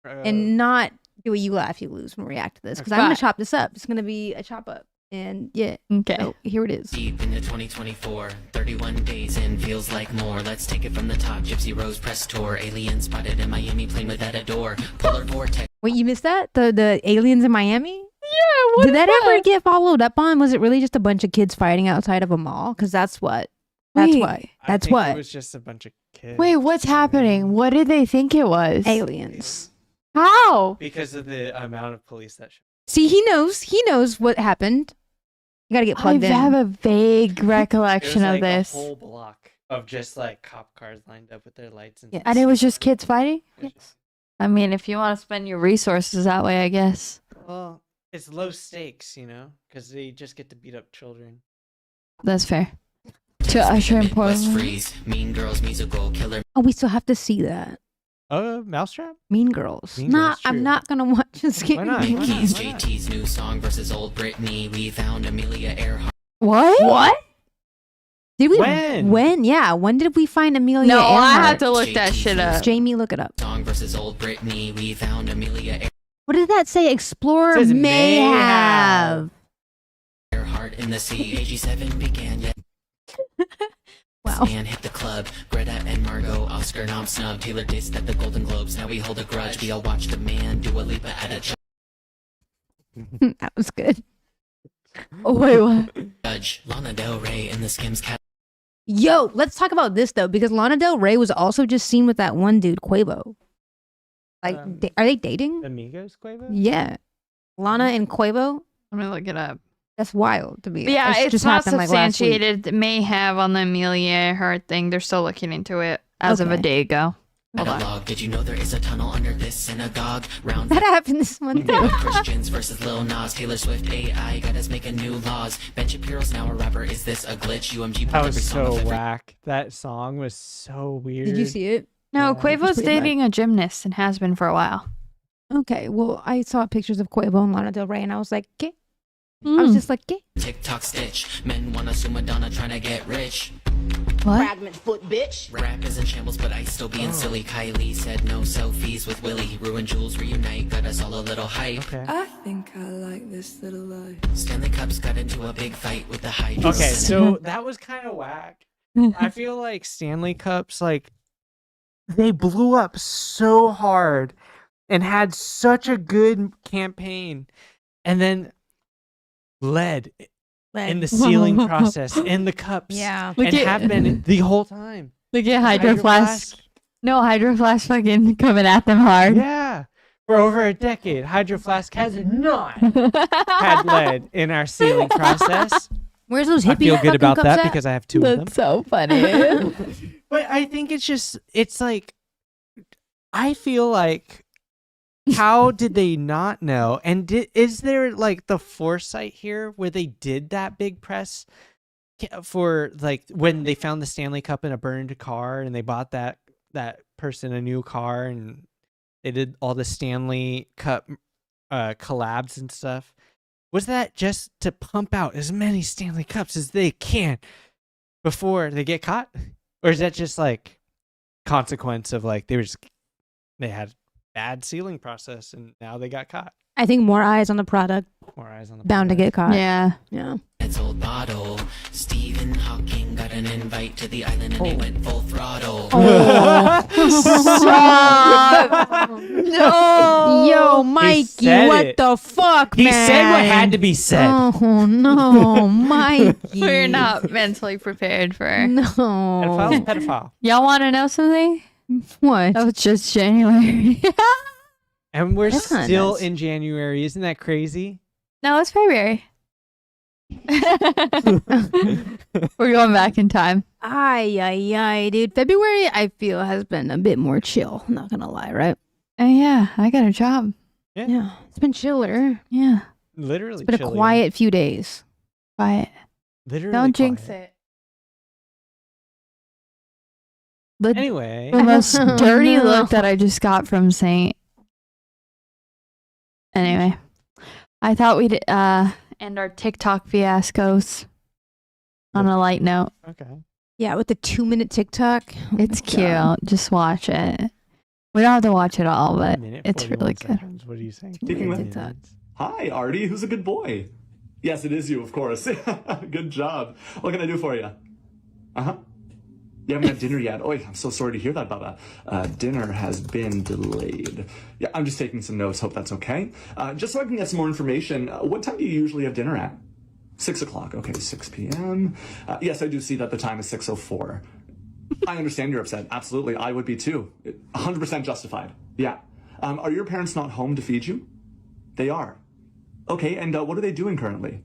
And and not do a you laugh, you lose when we react to this because I'm going to chop this up. It's going to be a chop up. And yeah, Okay. so here it is. Deep into 2024, 31 days in feels like more. Let's take it from the top. Gypsy Rose press tour. Alien spotted in Miami playing with that adore. Polar vortex. Wait, you missed that? The aliens in Miami? Yeah. What Did that ever get followed up on? Was it really just a bunch of kids fighting outside of a mall? Because that's what. That's Wait. what. That's it what. was just a bunch of kids. Wait, what's happening? What did they think it was? Aliens. How? Because of the amount of police that. See, he knows. He knows what happened. You got to get I plugged in. have a vague It was recollection of like this. a whole block of just like cop cars lined up with their lights and. Yeah. And it was just kids fighting? It was just- I mean, if you want to spend your resources that way, I guess. Well, it's low stakes, because they just get to beat up children. That's fair. To usher in Midwest Portland. freeze. Mean Girls musical killer. Oh, we still have to see that. Mousetrap? Mean Girls. Mean Nah, Girls, I'm true. not going to watch this game. Why not? Why not? Keys, JT's new song versus old Britney. We found Amelia Earhart. What? Did we? When? Yeah. When did we find Amelia No, I Earhart? have to look that shit up. Jamie, look it up. Song versus old Britney. We found Amelia What did that say? Explorer It says may may have. Earhart in the sea. AG7 began yet. Wow. And hit the club. Greta and Margot, Oscar nom snub. Taylor dissed at the Golden Globes. Now we hold a grudge. We all watched the man do a Lipa at a That was good. Oh, wait, what? judge. Lana Del Rey in the Skims cat. Yo, let's talk about this though, because Lana Del Rey was also just seen with that one dude, Quavo. Like, are they dating? Amigos Quavo? Yeah. Lana and Quavo? Let me look it up. That's wild to me. Yeah, It it's just not happened, like, last week. substantiated. It may have on the Amelia Earhart thing. They're still looking into it as of a Okay. day ago. Hold on. Catalog. Did you know there is a tunnel under this synagogue? Round That happened this month too. Christians versus Lil Nas. Taylor Swift AI got us making new laws. Ben Shapiro's now a rapper. Is this a glitch? UMG That pulled was every song so of every- whack. That song was so weird. Did you see it? No, Yeah. Quavo's It's pretty dating a gymnast and has been for a while. Okay, well, I saw pictures of Quavo and Lana Del Rey, and I was like, "Gay." I was just like, "Gay." TikTok stitch. Men wanna sue Madonna trying to get rich. What? Fragment foot, bitch. Rap is in shambles, but I still being silly. Kylie said no selfies with Willie. Ruin Jules reunite, got us all a little hype. Okay. I think I like this little life. Stanley Cups got into a big fight with the Hydra. Okay, so that was kind of whack. I feel like Stanley Cups, they blew up so hard and had such a good campaign, and then lead in the sealing process in the cups. Yeah. Look and at- have been the whole time. Look at Hydro Hydro Flask. Flask. No, Hydro Flask fucking coming at them hard. Yeah. For over a decade, Hydro Flask has not had lead in our sealing process. Where's those I hippie feel good fucking about cups that at? because I have two of them. That's so funny. But I think it's like, I feel like, how did they not know? And is there like the foresight here where they did that big press for like when they found the Stanley Cup in a burned car and they bought that person a new car and they did all the Stanley Cup collabs and stuff? Was that just to pump out as many Stanley Cups as they can before they get caught? Or is that just like consequence of like they had bad sealing process and now they got caught. I think more eyes on the product, More eyes on the bound to product. get caught. Yeah. Yeah. Its old bottle. Stephen Hawking got an invite to the island and they went full throttle. No. Yo, Mikey, said what it. the fuck, He man? said what had to be said. Oh no, Mikey. We're not mentally prepared for. Pedophile's No. pedophile. Y'all want to know something? What? That was just January. And we're That's not still nuts. in January. Isn't that crazy? No, it's February. We're going back in time. Ay, dude. February, I feel, has been a bit more chill. Not gonna lie, right? And yeah, I got a job. Yeah. It's been chiller. Yeah. Literally. It's been a chillier. quiet few days. Quiet. Literally. Don't jinx quiet. it. The, Anyway. the most dirty look that I just got from Saint. Anyway, I thought we'd end our TikTok fiascos on a light note. Okay. Yeah, with the 2-minute TikTok. Oh It's my cute. God. Just watch it. We don't have to watch it all, but Minute it's 41 really good. seconds. What are you saying? Speaking of Minutes. TikTok. Hi, Artie. Who's a good boy? Yes, it is you, of course. Good job. What can I do for you? Uh-huh. You haven't had dinner yet. Oh, I'm so sorry to hear that, Baba. Dinner has been delayed. Yeah, I'm just taking some notes. Hope that's okay. Just so I can get some more information, what time do you usually have dinner at? 6 o'clock. Okay, 6 p.m. Yes, I do see that the time is 6:04. I understand you're upset. Absolutely. I would be too. 100% justified. Yeah. Are your parents not home to feed you? They are. Okay, and what are they doing currently?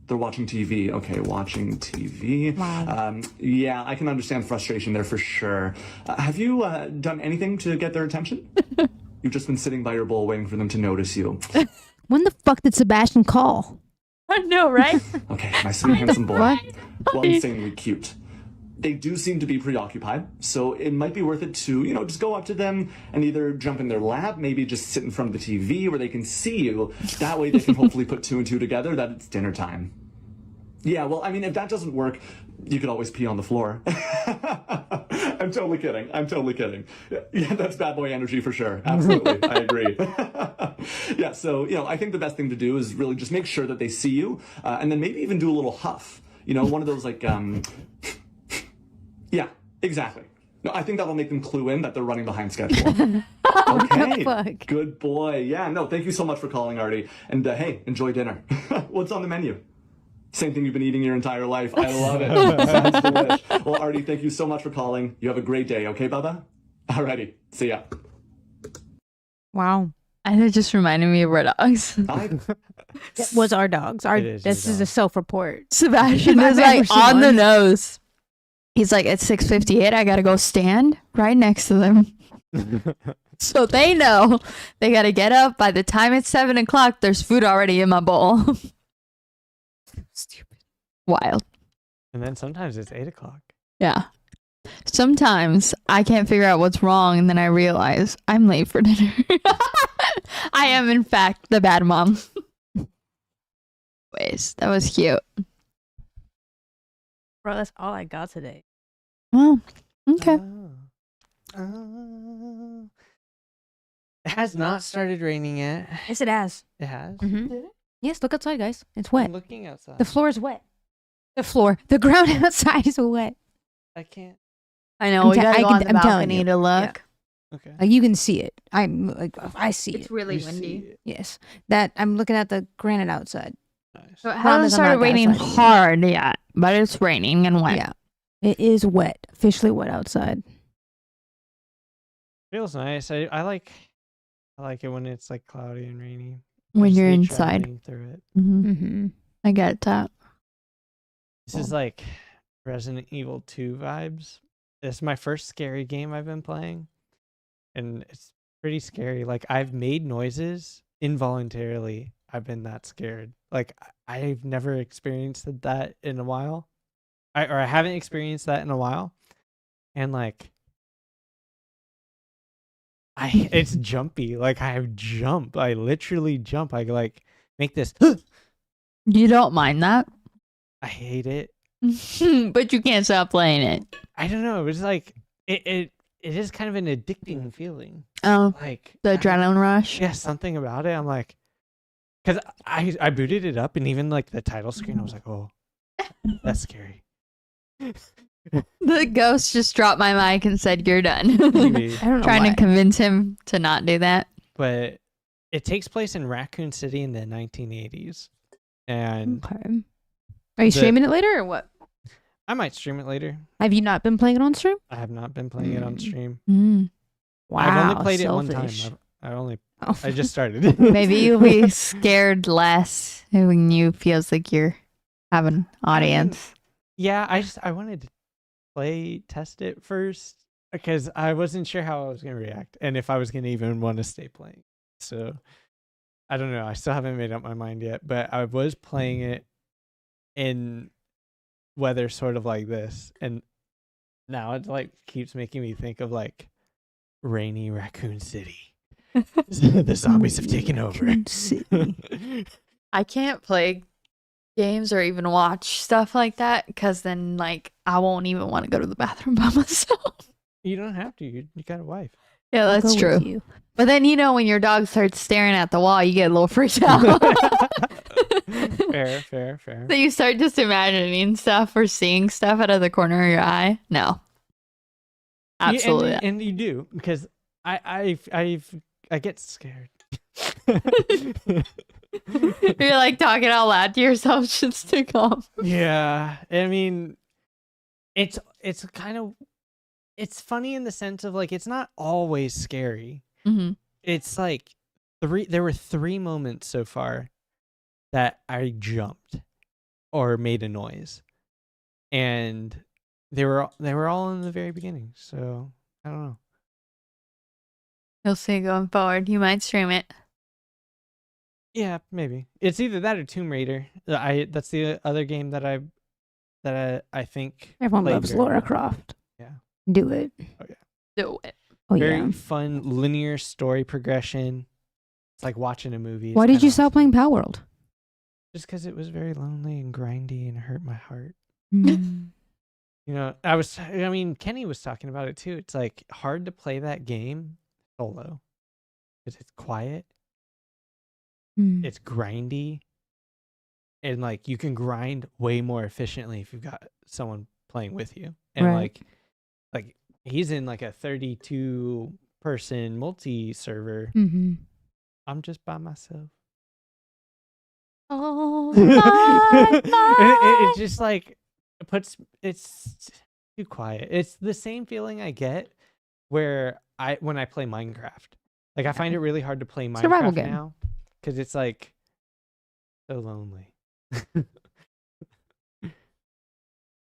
They're watching TV. Okay, watching TV. Wow. Yeah, I can understand frustration there for sure. Have you done anything to get their attention? You've just been sitting by your bowl waiting for them to notice you. When the fuck did Sebastian call? I know, right? Okay, my sweet handsome boy. What? Well, insanely cute. They do seem to be preoccupied, so it might be worth it to, just go up to them and either jump in their lap, maybe just sit in front of the TV where they can see you. That way they can hopefully put 2 and 2 together that it's dinner time. Yeah, well, I mean, if that doesn't work, you could always pee on the floor. I'm totally kidding. Yeah, that's bad boy energy for sure. Absolutely. I agree. Yeah, so, I think the best thing to do is really just make sure that they see you, and then maybe even do a little huff. One of those like, yeah, exactly. No, I think that'll make them clue in that they're running behind schedule. Okay. fuck? Good boy. Yeah, no, thank you so much for calling, Artie. And hey, enjoy dinner. What's on the menu? Same thing you've been eating your entire life. I love it. Sounds delish. Well, Artie, thank you so much for calling. You have a great day, okay, Bubba? Alrighty. See ya. Wow. And it just reminded me of our dogs. Bye. That was our dogs. It is your This is a dog. self-report. Sebastian I've is ever like seen on the one. nose. He's like, at 6:58, I gotta go stand right next to them. So they know they gotta get up. By the time it's 7 o'clock, there's food already in my bowl. Stupid. Wild. And then sometimes it's 8 o'clock. Yeah. Sometimes I can't figure out what's wrong, and then I realize I'm late for dinner. I am, in fact, the bad mom. Anyways, that was cute. Bro, that's all I got today. Well, okay. Oh. It has not started raining yet. Yes, it has. It has. Mm-hmm. Yes, look outside, guys. It's I'm wet. looking outside. The floor is wet. The ground outside is wet. I can't. I know. I'm We te- gotta I go can- on the I'm telling balcony you. to look. Okay. Like you can see it. I see It's it. really You see windy. it. Yes. That I'm looking at the granite outside. Nice. So it Promise hasn't I'm started not raining outside. hard yet, but it's raining and wet. Yeah. It is wet. Officially wet outside. Feels nice. I like it when it's like cloudy and rainy. I When just you're hate inside. traveling through it. Mm-hmm. Mm-hmm. I get that. This is like Resident Evil 2 vibes. This is my first scary game I've been playing, and it's pretty scary. Like I've made noises involuntarily. I've been that scared. Like I've never experienced that in a while. I haven't experienced that in a while, and like it's jumpy. Like I jump. I literally jump. I like make this. You don't mind that, I hate it. but you can't stop playing it. I don't know. It was like it it is kind of an addicting feeling. Oh, Like the adrenaline rush. yeah, something about it. I'm like, because I booted it up, and even like the title screen, I was like, oh, that's scary. The ghost just dropped my mic and said, "You're done." Maybe. I don't know Trying why. to convince him to not do that. But it takes place in Raccoon City in the 1980s, and Okay. Are you The- streaming it later or what? I might stream it later. Have you not been playing it on stream? I have not been playing it on Mm. stream. Wow. I've only played it one time. selfish. I just started. Maybe you'll be scared less when you feels like you're having an audience. Yeah, I wanted to test it first because I wasn't sure how I was gonna react and if I was gonna even want to stay playing. So I don't know. I still haven't made up my mind yet, but I was playing it in weather sort of like this, and now it like keeps making me think of like rainy Raccoon City. The zombies have taken over. Raccoon City. I can't play games or even watch stuff like that because then like I won't even want to go to the bathroom by myself. You don't have to. You got a wife. Yeah, I'll that's go true. with you. But then when your dog starts staring at the wall, you get a little freaked out. Fair. So you start just imagining stuff or seeing stuff out of the corner of your eye. No, absolutely. not. And you do because I get scared. You're like talking out loud to yourself just to calm. Yeah, I mean, it's kind of it's funny in the sense of like it's not always scary. Mm-hmm. It's like there were 3 moments so far that I jumped or made a noise, and they were all in the very beginning. So I don't know. You'll see going forward. You might stream it. Yeah, maybe it's either that or Tomb Raider. That's the other game that I think Everyone played loves very Lara well. Croft. Yeah. Do it. Do it. Oh, Very yeah. fun linear story progression. It's like watching a movie. Why It's did you kinda stop awesome. playing Power World? Just because it was very lonely and grindy and hurt my heart. Mm. You know, Kenny was talking about it too. It's like hard to play that game solo because it's quiet, Mm. it's grindy, and like you can grind way more efficiently if you've got someone playing with you. And Right. like he's in like a 32 person multi server. Mm-hmm. I'm just by myself. Oh, It just like it's too quiet. It's the same feeling I get when I play Minecraft. Like I find it really hard to play Survival Minecraft game. now because it's like so lonely.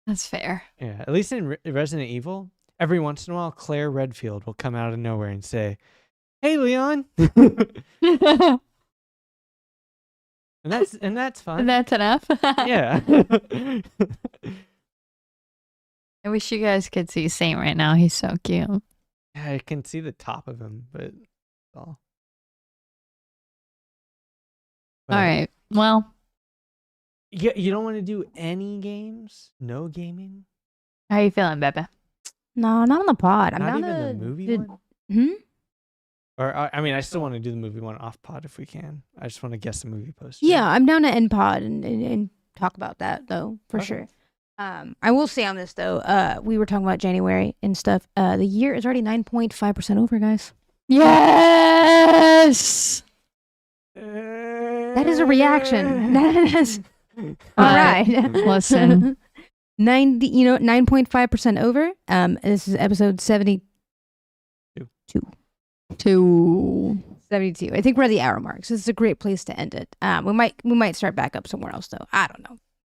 That's fair. Yeah, at least in Resident Evil, every once in a while, Claire Redfield will come out of nowhere and say, "Hey, Leon," and that's fun. That's enough. Yeah. I wish you guys could see Saint right now. He's so cute. Yeah, I can see the top of him, but that's all. All right. Well, You don't want to do any games? No gaming? how you feeling, Bebe? No, not on the pod. I'm Not down even to the movie the- one? Hmm? Or I mean, I still want to do the movie one off pod if we can. I just want to guess the movie poster. Yeah, I'm down to end pod and talk about that though for Okay. sure. I will say on this though, we were talking about January and stuff. The year is already 9.5% over, guys. Yes. That is a reaction. That is all Right. right. Listen. 9.5% over. This is episode 72. 72. I think we're at the hour mark, so this is a great place to end it. We might start back up somewhere else though. I don't know.